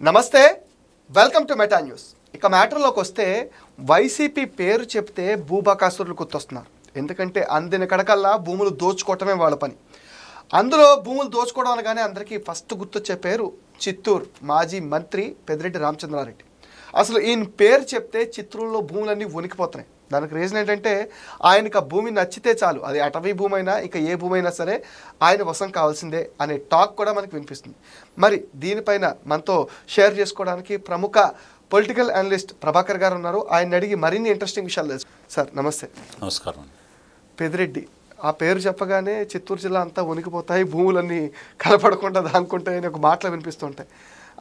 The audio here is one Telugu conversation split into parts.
నమస్తే, వెల్కమ్ టు మెటా న్యూస్. ఇక మ్యాటర్లోకి వస్తే వైసీపీ పేరు చెప్తే భూబకాసురులు గుర్తొస్తున్నారు. ఎందుకంటే అందిన కడకల్లా భూములు దోచుకోవటమే వాళ్ళ పని. అందులో భూములు దోచుకోవడం అనగానే అందరికీ ఫస్ట్ గుర్తొచ్చే పేరు చిత్తూరు మాజీ మంత్రి పెద్దిరెడ్డి రామచంద్రారెడ్డి. అసలు ఈయన పేరు చెప్తే చిత్తూరులో భూములన్నీ వణికిపోతున్నాయి. దానికి రీజన్ ఏంటంటే ఆయనకు ఆ భూమి నచ్చితే చాలు, అది అటవీ భూమి అయినా ఇక ఏ భూమి అయినా సరే ఆయన వశం కావాల్సిందే అనే టాక్ కూడా మనకు వినిపిస్తుంది. మరి దీనిపైన మనతో షేర్ చేసుకోవడానికి ప్రముఖ పొలిటికల్ అనలిస్ట్ ప్రభాకర్ గారు ఉన్నారు. ఆయన అడిగి మరిన్ని ఇంట్రెస్టింగ్ విషయాలు తెలుసు. సార్ నమస్తే. నమస్కారం. పెద్దిరెడ్డి ఆ పేరు చెప్పగానే చిత్తూరు జిల్లా అంతా వణికిపోతాయి, భూములన్నీ కనపడకుండా దానుకుంటాయని ఒక మాటలు వినిపిస్తుంటాయి.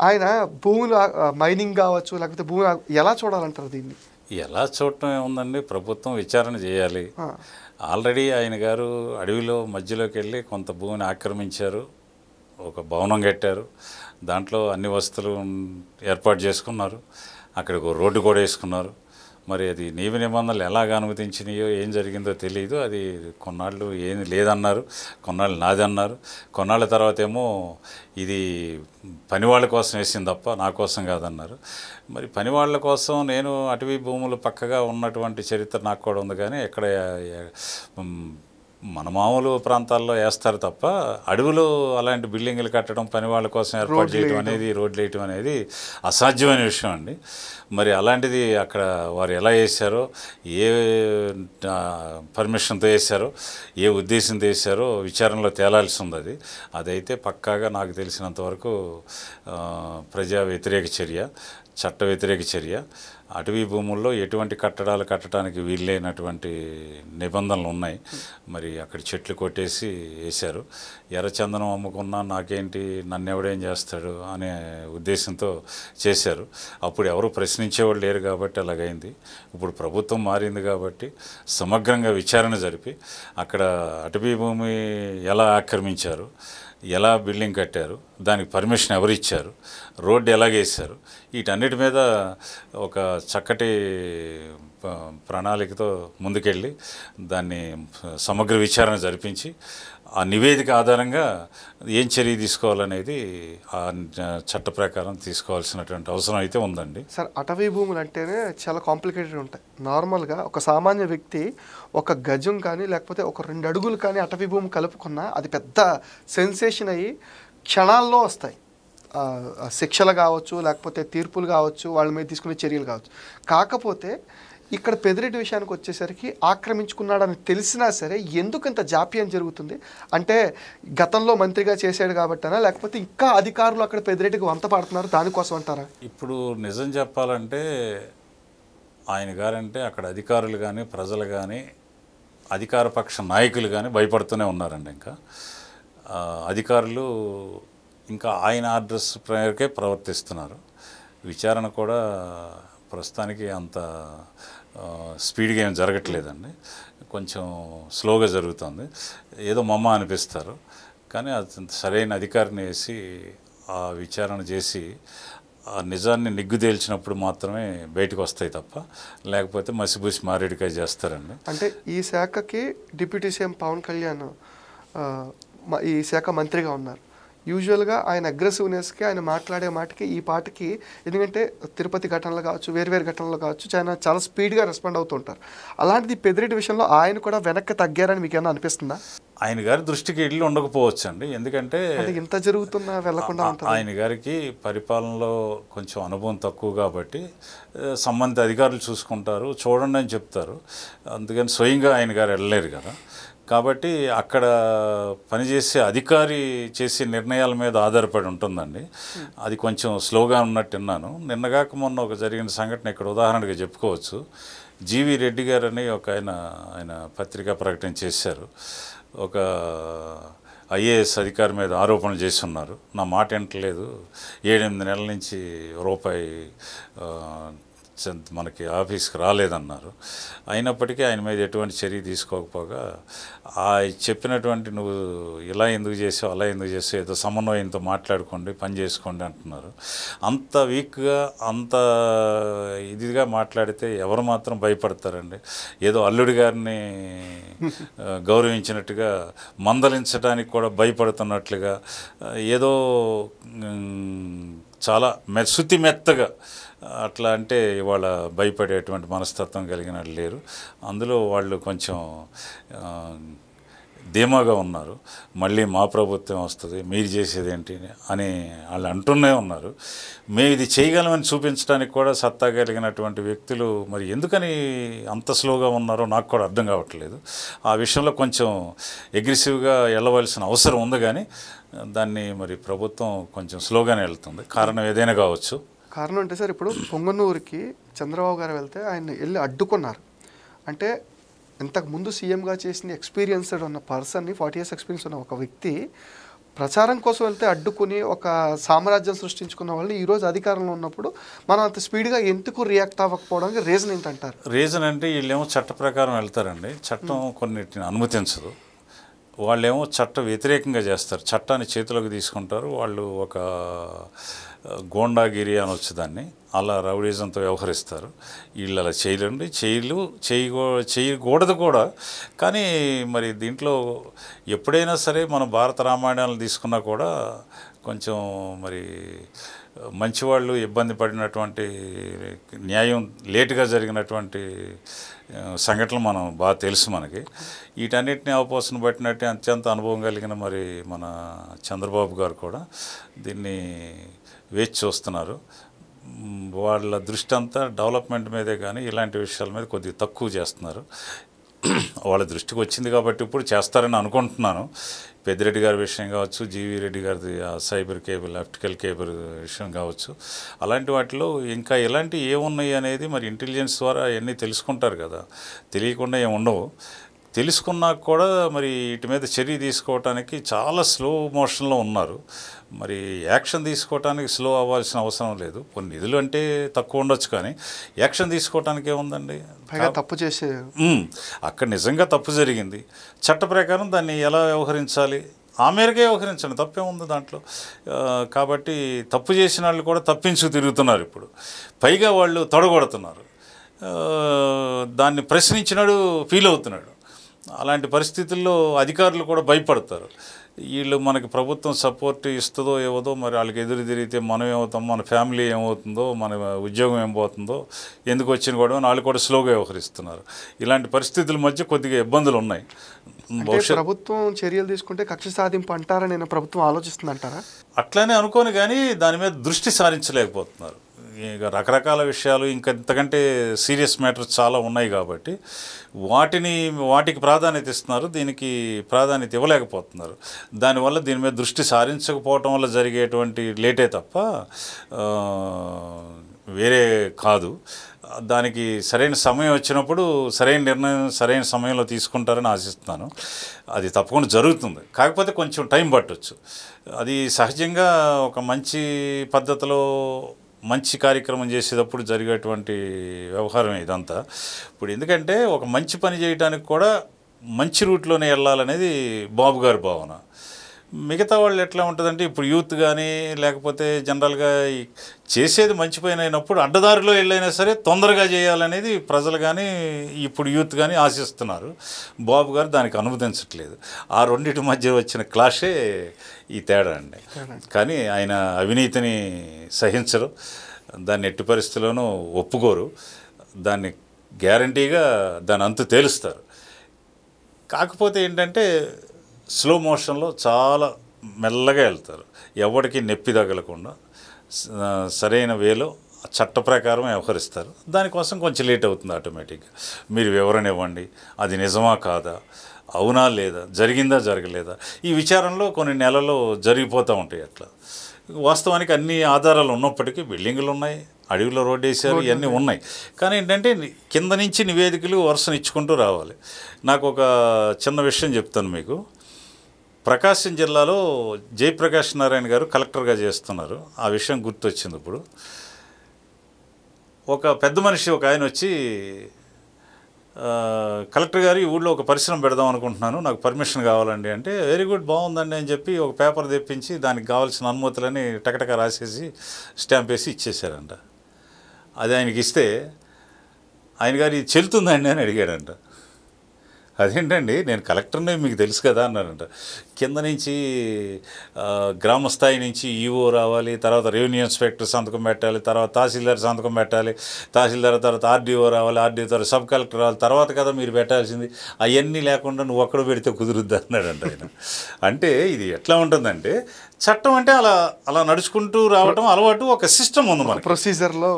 ఆయన భూములు మైనింగ్ కావచ్చు, లేకపోతే భూమి ఎలా చూడాలంటారు? దీన్ని ఎలా చూడటం ఏముందండి, ప్రభుత్వం విచారణ చేయాలి. ఆల్రెడీ ఆయన గారు అడవిలో మధ్యలోకి వెళ్ళి కొంత భూమిని ఆక్రమించారు, ఒక భవనం కట్టారు, దాంట్లో అన్ని వస్తువులు ఏర్పాటు చేసుకున్నారు, అక్కడికి ఒక రోడ్డు కూడా వేసుకున్నారు. మరి అది నియమ నిబంధనలు ఎలాగ అనుమతించినాయో ఏం జరిగిందో తెలియదు. అది కొన్నాళ్ళు ఏమి లేదన్నారు, కొన్నాళ్ళు నాది అన్నారు, కొన్నాళ్ళ తర్వాత ఏమో ఇది పనివాళ్ళ కోసం వేసింది తప్ప నా కోసం కాదన్నారు. మరి పనివాళ్ళ కోసం నేను అటవీ భూములు పక్కగా ఉన్నటువంటి చరిత్ర నాకు కూడా ఉంది, కానీ ఎక్కడ మన మామూలు ప్రాంతాల్లో వేస్తారు తప్ప అడవిలో అలాంటి బిల్డింగ్లు కట్టడం, పని వాళ్ళ కోసం ఏర్పాటు చేయడం అనేది, రోడ్లు వేయటం అనేది అసాధ్యమైన విషయం అండి. మరి అలాంటిది అక్కడ వారు ఎలా వేశారో, ఏ పర్మిషన్తో వేశారో, ఏ ఉద్దేశంతో వేశారో విచారణలో తేలాల్సి ఉంది. అదైతే పక్కాగా నాకు తెలిసినంతవరకు ప్రజా వ్యతిరేక చర్య, చట్ట వ్యతిరేక చర్య. అటవీ భూముల్లో ఎటువంటి కట్టడాలు కట్టడానికి వీల్లేనటువంటి నిబంధనలు ఉన్నాయి. మరి అక్కడ చెట్లు కొట్టేసి వేశారు. ఎర్రచందనం అమ్ముకున్నా నాకేంటి, నన్ను ఎవడేం చేస్తాడు అనే ఉద్దేశంతో చేశారు. అప్పుడు ఎవరు ప్రశ్నించేవాళ్ళు లేరు కాబట్టి అలాగైంది. ఇప్పుడు ప్రభుత్వం మారింది కాబట్టి సమగ్రంగా విచారణ జరిపి అక్కడ అటవీ భూమి ఎలా ఆక్రమించారు, ఎలా బిల్డింగ్ కట్టారు, దానికి పర్మిషన్ ఎవరు ఇచ్చారు, రోడ్డు ఎలాగేశారు, వీటన్నిటి మీద ఒక చక్కటి ప్రణాళికతో ముందుకెళ్ళి దాన్ని సమగ్ర విచారణ జరిపించి ఆ నివేదిక ఆధారంగా ఏం చర్య తీసుకోవాలనేది ఆ చట్ట ప్రకారం తీసుకోవాల్సినటువంటి అవసరం అయితే ఉందండి. సార్, అటవీ భూములు అంటేనే చాలా కాంప్లికేటెడ్ ఉంటాయి. నార్మల్గా ఒక సామాన్య వ్యక్తి ఒక గజం కానీ లేకపోతే ఒక 2 అడుగులు కానీ అటవీ భూమి కలుపుకున్నా అది పెద్ద సెన్సేషన్ అయ్యి క్షణాల్లో వస్తాయి. శిక్షలు కావచ్చు, లేకపోతే తీర్పులు కావచ్చు, వాళ్ళ మీద తీసుకునే చర్యలు కావచ్చు. కాకపోతే ఇక్కడ పెద్దిరెడ్డి విషయానికి వచ్చేసరికి ఆక్రమించుకున్నాడని తెలిసినా సరే ఎందుకు ఇంత జాప్యం జరుగుతుంది? అంటే గతంలో మంత్రిగా చేశాడు కాబట్టనా, లేకపోతే ఇంకా అధికారులు అక్కడ పెద్దిరెడ్డికి వంత పాడుతున్నారు దానికోసం అంటారా? ఇప్పుడు నిజం చెప్పాలంటే ఆయన గారంటే అక్కడ అధికారులు కానీ, ప్రజలు కానీ, అధికారపక్ష నాయకులు కానీ భయపడుతూనే ఉన్నారండి. ఇంకా అధికారులు ఇంకా ఆయన ఆర్డర్స్ ప్రకారకే ప్రవర్తిస్తున్నారు. విచారణ కూడా ప్రస్తుతానికి అంత స్పీడ్గా ఏం జరగట్లేదండి, కొంచెం స్లోగా జరుగుతుంది. ఏదో మమ్మ అనిపిస్తారు, కానీ అది సరైన అధికారిని వేసి ఆ విచారణ చేసి ఆ నిజాన్ని నిగ్గుదేల్చినప్పుడు మాత్రమే బయటకు వస్తాయి తప్ప లేకపోతే మసిబూసి మారేడికాయ చేస్తారండి. అంటే ఈ శాఖకి డిప్యూటీ సీఎం పవన్ కళ్యాణ్ ఈ శాఖ మంత్రిగా ఉన్నారు. యూజువల్గా ఆయన అగ్రెసివ్నెస్కి, ఆయన మాట్లాడే మాటకి ఈ పాటకి, ఎందుకంటే తిరుపతి ఘటనలు కావచ్చు, వేరు ఘటనలు కావచ్చు, చాలా స్పీడ్గా రెస్పాండ్ అవుతుంటారు. అలాంటిది పెద్దిరెడ్డి విషయంలో ఆయన కూడా వెనక్కి తగ్గారని మీకు ఏమైనా అనిపిస్తుందా? ఆయన గారి దృష్టికి వెళ్ళి ఉండకపోవచ్చు అండి, ఎందుకంటే ఇంత జరుగుతున్నా వెళ్లకుండా ఉంటుంది. ఆయన గారికి పరిపాలనలో కొంచెం అనుభవం తక్కువ కాబట్టి సంబంధిత అధికారులు చూసుకుంటారు, చూడండి అని చెప్తారు. అందుకని స్వయంగా ఆయన గారు వెళ్ళలేరు కదా. కాబట్టి అక్కడ పనిచేసే అధికారి చేసే నిర్ణయాల మీద ఆధారపడి ఉంటుందండి. అది కొంచెం స్లోగా ఉన్నట్టున్నాను. నిన్నగాక మొన్న ఒక జరిగిన సంఘటన ఇక్కడ ఉదాహరణగా చెప్పుకోవచ్చు. జీవి రెడ్డి గారని ఒక ఆయన పత్రికా ప్రకటన చేశారు. ఒక ఐఏఎస్ అధికారి మీద ఆరోపణలు చేస్తున్నారు. నా మాట వింటలేదు, 7-8 నెలల నుంచి రూపాయి మనకి ఆఫీస్కి రాలేదన్నారు. అయినప్పటికీ ఆయన మీద ఎటువంటి చర్య తీసుకోకపోగా చెప్పినటువంటి నువ్వు ఇలా ఎందుకు చేసావు, అలా ఎందుకు చేసావు, ఏదో సమన్వయంతో మాట్లాడుకోండి, పని చేసుకోండి అంటున్నారు. అంత వీక్గా, అంత ఇదిగా మాట్లాడితే ఎవరు మాత్రం భయపడతారండి? ఏదో అల్లుడి గారిని గౌరవించినట్టుగా, మందలించడానికి కూడా భయపడుతున్నట్లుగా, ఏదో చాలా శుతి మెత్తగా అట్లా అంటే ఇవాళ భయపడేటువంటి మనస్తత్వం కలిగిన వాళ్ళు లేరు. అందులో వాళ్ళు కొంచెం ధీమాగా ఉన్నారు. మళ్ళీ మా ప్రభుత్వం వస్తుంది, మీరు చేసేది ఏంటి అని వాళ్ళు అంటూనే ఉన్నారు. మేము ఇది చేయగలమని చూపించడానికి కూడా సత్తా కలిగినటువంటి వ్యక్తులు మరి ఎందుకని అంత స్లోగా ఉన్నారో నాకు కూడా అర్థం కావట్లేదు. ఆ విషయంలో కొంచెం అగ్రెసివ్గా వెళ్ళవలసిన అవసరం ఉంది, కానీ దాన్ని మరి ప్రభుత్వం కొంచెం స్లోగానే వెళ్తుంది. కారణం ఏదైనా కావచ్చు. కారణం అంటే సార్, ఇప్పుడు పొంగనూరుకి చంద్రబాబు గారు వెళ్తే ఆయన వెళ్ళి అడ్డుకున్నారు. అంటే ఇంతకుముందు సీఎంగా చేసిన ఎక్స్పీరియన్స్డ్ ఉన్న పర్సన్ని, 40 years ఎక్స్పీరియన్స్ ఉన్న ఒక వ్యక్తి ప్రచారం కోసం వెళ్తే అడ్డుకుని ఒక సామ్రాజ్యం సృష్టించుకున్న వాళ్ళు ఈరోజు అధికారంలో ఉన్నప్పుడు మనం అంత స్పీడ్గా ఎందుకు రియాక్ట్ అవ్వకపోవడానికి రీజన్ ఏంటంటారు? రీజన్ అంటే వీళ్ళేమో చట్ట ప్రకారం వెళ్తారండి. చట్టం కొన్నిటిని అనుమతించదు. వాళ్ళేమో చట్ట వ్యతిరేకంగా చేస్తారు, చట్టాన్ని చేతిలోకి తీసుకుంటారు. వాళ్ళు ఒక గోండాగిరి అని వచ్చేదాన్ని అలా రౌడీజంతో వ్యవహరిస్తారు. వీళ్ళు అలా చేయలేండి, చేయకూడదు కూడా. కానీ మరి దీంట్లో ఎప్పుడైనా సరే మనం భారత రామాయణాలను తీసుకున్నా కూడా కొంచెం మరి మంచివాళ్ళు ఇబ్బంది పడినటువంటి, న్యాయం లేటుగా జరిగినటువంటి సంఘటనలు మనం బాగా తెలుసు మనకి. వీటన్నిటిని అవపోసన పట్టినట్టు అత్యంత అనుభవం కలిగిన మరి మన చంద్రబాబు గారు కూడా దీన్ని వేచి చూస్తున్నారు. వాళ్ళ దృష్టి అంతా డెవలప్మెంట్ మీదే కానీ ఇలాంటి విషయాల మీద కొద్దిగా తక్కువ చేస్తున్నారు. వాళ్ళ దృష్టికి వచ్చింది కాబట్టి ఇప్పుడు చేస్తారని అనుకుంటున్నాను. పెద్దిరెడ్డి గారి విషయం కావచ్చు, జీవీ రెడ్డి గారిది సైబర్ కేబుల్, ఆప్టికల్ కేబుల్ విషయం కావచ్చు, అలాంటి వాటిలో ఇంకా ఎలాంటి ఏమున్నాయి అనేది మరి ఇంటెలిజెన్స్ ద్వారా అవన్నీ తెలుసుకుంటారు కదా. తెలియకుండా ఏమి ఉండవు. తెలుసుకున్నా కూడా మరి వీటి మీద చర్య తీసుకోవటానికి చాలా స్లో మోషన్లో ఉన్నారు. మరి యాక్షన్ తీసుకోవటానికి స్లో అవ్వాల్సిన అవసరం లేదు. కొన్ని నిధులు అంటే తక్కువ ఉండొచ్చు, కానీ యాక్షన్ తీసుకోవటానికి ఏముందండి? తప్పు చేసే అక్కడ నిజంగా తప్పు జరిగింది, చట్ట ప్రకారం దాన్ని ఎలా వ్యవహరించాలి ఆ మేరకే వ్యవహరించండి, తప్పేముంది దాంట్లో. కాబట్టి తప్పు చేసిన వాళ్ళు కూడా తప్పించుకు తిరుగుతున్నారు ఇప్పుడు. పైగా వాళ్ళు తొడగొడుతున్నారు, దాన్ని ప్రశ్నించినాడు ఫీల్ అవుతున్నాడు. అలాంటి పరిస్థితుల్లో అధికారులు కూడా భయపడతారు. వీళ్ళు మనకి ప్రభుత్వం సపోర్ట్ ఇస్తుందో ఏవోదో, మరి వాళ్ళకి ఎదురు తిరిగితే మనం ఏమవుతాం, మన ఫ్యామిలీ ఏమవుతుందో, మన ఉద్యోగం ఏమవుతుందో, ఎందుకు వచ్చిన కూడా వాళ్ళు కూడా స్లోగా వ్యవహరిస్తున్నారు. ఇలాంటి పరిస్థితుల మధ్య కొద్దిగా ఇబ్బందులు ఉన్నాయి. ప్రభుత్వం చర్యలు తీసుకుంటే కక్ష సాధింపు అంటారా, నేను ప్రభుత్వం ఆలోచిస్తుంది అంటారా? అట్లానే అనుకోని, కానీ దాని మీద దృష్టి సారించలేకపోతున్నారు. ఇక రకరకాల విషయాలు ఇంకా ఇంతకంటే సీరియస్ మ్యాటర్స్ చాలా ఉన్నాయి కాబట్టి వాటికి ప్రాధాన్యత ఇస్తున్నారు, దీనికి ప్రాధాన్యత ఇవ్వలేకపోతున్నారు. దానివల్ల దీని మీద దృష్టి సారించకపోవటం వల్ల జరిగేటువంటి లేటే తప్ప వేరే కాదు. దానికి సరైన సమయం వచ్చినప్పుడు సరైన నిర్ణయం సరైన సమయంలో తీసుకుంటారని ఆశిస్తున్నాను. అది తప్పకుండా జరుగుతుంది, కాకపోతే కొంచెం టైం పట్టవచ్చు. అది సహజంగా ఒక మంచి పద్ధతిలో మంచి కార్యక్రమం చేసేటప్పుడు జరిగేటువంటి వ్యవహారం ఇదంతా. ఇప్పుడు ఎందుకంటే ఒక మంచి పని చేయడానికి కూడా మంచి రూట్లోనే వెళ్ళాలనేది బాబు గారి భావన. మిగతా వాళ్ళు ఎట్లా ఉంటుందంటే, ఇప్పుడు యూత్ కానీ లేకపోతే జనరల్గా చేసేది మంచి పని అయినప్పుడు అడ్డదారిలో వెళ్ళైనా సరే తొందరగా చేయాలనేది ప్రజలు కానీ ఇప్పుడు యూత్ కానీ ఆశిస్తున్నారు. బాబు గారు దానికి అనుమతించట్లేదు. ఆ రెండింటి మధ్య వచ్చిన క్లాషే ఈ తేడా అండి. కానీ ఆయన అవినీతిని సహించరు, దాన్ని ఎట్టి పరిస్థితుల్లోనూ ఒప్పుకోరు, దాన్ని గ్యారంటీగా దాని అంతు తేలుస్తారు. కాకపోతే ఏంటంటే స్లో మోషన్లో చాలా మెల్లగా వెళ్తారు, ఎవరికి నొప్పి తగలకుండా సరైన వేలో చట్ట ప్రకారం వ్యవహరిస్తారు. దానికోసం కొంచెం లేట్ అవుతుంది ఆటోమేటిక్గా. మీరు వివరణ ఇవ్వండి, అది నిజమా కాదా, అవునా లేదా, జరిగిందా జరగలేదా, ఈ విచారంలో కొన్ని నెలలు జరిగిపోతూ ఉంటాయి. అట్లా వాస్తవానికి అన్ని ఆధారాలు ఉన్నప్పటికీ బిల్డింగులు ఉన్నాయి, అడవిలో రోడ్డు వేసారు, ఇవన్నీ ఉన్నాయి. కానీ ఏంటంటే కింద నుంచి నివేదికలు వరుసనిచ్చుకుంటూ రావాలి. నాకు ఒక చిన్న విషయం చెప్తాను మీకు. ప్రకాశం జిల్లాలో జయప్రకాష్ నారాయణ గారు కలెక్టర్గా చేస్తున్నారు. ఆ విషయం గుర్తొచ్చింది ఇప్పుడు. ఒక పెద్ద మనిషి ఒక ఆయన వచ్చి, కలెక్టర్ గారు ఈ ఊళ్ళో ఒక పరిశ్రమ పెడదాం అనుకుంటున్నాను, నాకు పర్మిషన్ కావాలండి అంటే, వెరీ గుడ్, బాగుందండి అని చెప్పి ఒక పేపర్ తెప్పించి దానికి కావాల్సిన అనుమతులని టకటక రాసేసి స్టాంప్ వేసి ఇచ్చేశారంట. అది ఆయనకి ఇస్తే ఆయన గారు ఇది చెల్లుతుందండి అని అడిగాడంట. అదేంటండి నేను కలెక్టర్నే మీకు తెలుసు కదా అన్నారంట. కింద నుంచి గ్రామ స్థాయి నుంచి ఈఓ రావాలి, తర్వాత రెవెన్యూ ఇన్స్పెక్టర్ సంతకం పెట్టాలి, తర్వాత తహసీల్దార్ సంతకం పెట్టాలి, తహసీల్దార్ తర్వాత ఆర్డీఓ రావాలి, ఆర్డీఓ తర్వాత సబ్ కలెక్టర్ రావాలి, తర్వాత కదా మీరు పెట్టాల్సింది, అవన్నీ లేకుండా నువ్వు ఒక్కడ పెడితే కుదురుద్ది అన్నాడంట ఆయన. అంటే ఇది ఎట్లా ఉంటుందంటే చట్టం అంటే అలా అలా నడుచుకుంటూ రావడం అలవాటు, ఒక సిస్టమ్ ఉంది మనకి, ప్రొసీజర్లో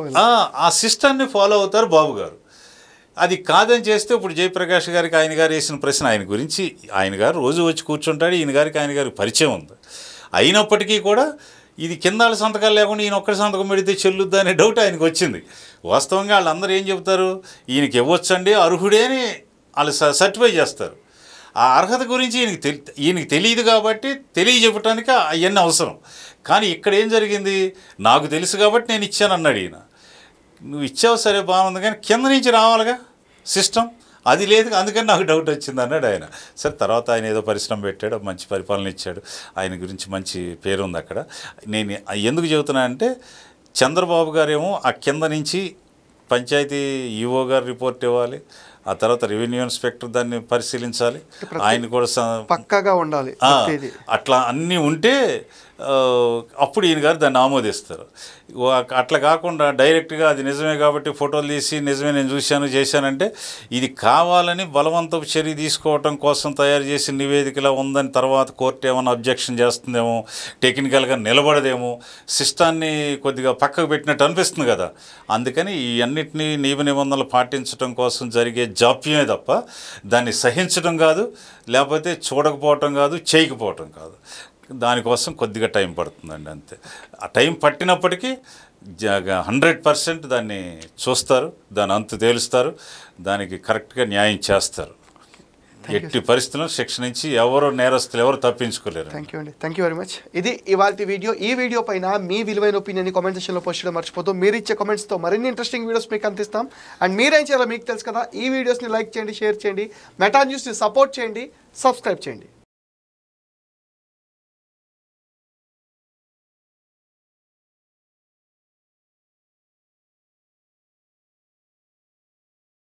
ఆ సిస్టమ్ని ఫాలో అవుతారు బాబు గారు. అది కాదని చేస్తే ఇప్పుడు జయప్రకాష్ గారికి ఆయన గారు వేసిన ప్రశ్న, ఆయన గురించి ఆయన గారు రోజు వచ్చి కూర్చుంటాడు, ఆయన గారికి పరిచయం ఉంది. అయినప్పటికీ కూడా ఇది కింద వాళ్ళ సంతకాలు లేకుండా ఈయన ఒక్కడి సంతకం పెడితే చెల్లుద్దా అనే డౌట్ ఆయనకు వచ్చింది. వాస్తవంగా వాళ్ళందరూ ఏం చెబుతారు, ఈయనకి ఇవ్వచ్చండి అర్హుడే అని వాళ్ళు సర్టిఫై చేస్తారు. ఆ అర్హత గురించి ఈయనకి తెలియదు కాబట్టి తెలియజెప్పడానికి అవన్నీ అవసరం. కానీ ఇక్కడ ఏం జరిగింది, నాకు తెలుసు కాబట్టి నేను ఇచ్చాను అన్నాడు ఈయన. నువ్వు ఇచ్చావు సరే బాగుంది, కానీ కింద నుంచి రావాలిగా సిస్టమ్, అది లేదు, అందుకని నాకు డౌట్ వచ్చింది అన్నాడు ఆయన. సరే తర్వాత ఆయన ఏదో పరిశ్రమ పెట్టాడు, మంచి పరిపాలన ఇచ్చాడు, ఆయన గురించి మంచి పేరు ఉంది అక్కడ. నేను ఎందుకు చెబుతున్నా అంటే చంద్రబాబు గారేమో ఆ కింద నుంచి పంచాయతీ ఈఓ గారు రిపోర్ట్ ఇవ్వాలి, ఆ తర్వాత రెవెన్యూ ఇన్స్పెక్టర్ దాన్ని పరిశీలించాలి, ఆయన కూడా పక్కాగా ఉండాలి, అట్లా అన్నీ ఉంటే అప్పుడు ఈయన గారు దాన్ని ఆమోదిస్తారు. అట్లా కాకుండా డైరెక్ట్గా అది నిజమే కాబట్టి ఫోటోలు తీసి నిజమే నేను చూశాను చేశానంటే ఇది కావాలని బలవంతపు చర్య తీసుకోవటం కోసం తయారు చేసిన నివేదికలా ఉందని తర్వాత కోర్టు ఏమైనా అబ్జెక్షన్ చేస్తుందేమో, టెక్నికల్గా నిలబడదేమో, సిస్టాన్ని కొద్దిగా పక్కకు పెట్టినట్టు అనిపిస్తుంది కదా. అందుకని ఈ అన్నిటినీ నియమ నిబంధనలు పాటించడం కోసం జరిగే జాప్యమే తప్ప దాన్ని సహించడం కాదు, లేకపోతే చూడకపోవటం కాదు, చేయకపోవటం కాదు. దానికోసం కొద్దిగా టైం పడుతుందండి అంతే. ఆ టైం పట్టినప్పటికీ 100% దాన్ని చూస్తారు, దాని అంతు తేలుస్తారు, దానికి కరెక్ట్గా న్యాయం చేస్తారు. ఎట్టి పరిస్థితుల్లో శిక్ష నుంచి ఎవరు నేరస్తులు ఎవరు తప్పించుకోలేరు. థ్యాంక్ యూ అండి, థ్యాంక్ యూ వెరీ మచ్. ఇది ఇవాళ వీడియో. ఈ వీడియో పైన మీ విలువైన ఒపీనియన్ కామెంట్ సెక్షన్లో పోస్ట్ చేయడం మర్చిపోతూ, మీరు ఇచ్చే కామెంట్స్తో మరిన్ని ఇంట్రెస్టింగ్ వీడియోస్ మీకు అందిస్తాం. అండ్ మీరేం చేయాలో మీకు తెలుసు కదా, ఈ వీడియోస్ని లైక్ చేయండి, షేర్ చేయండి, మెటా న్యూస్ని సపోర్ట్ చేయండి, సబ్స్క్రైబ్ చేయండి.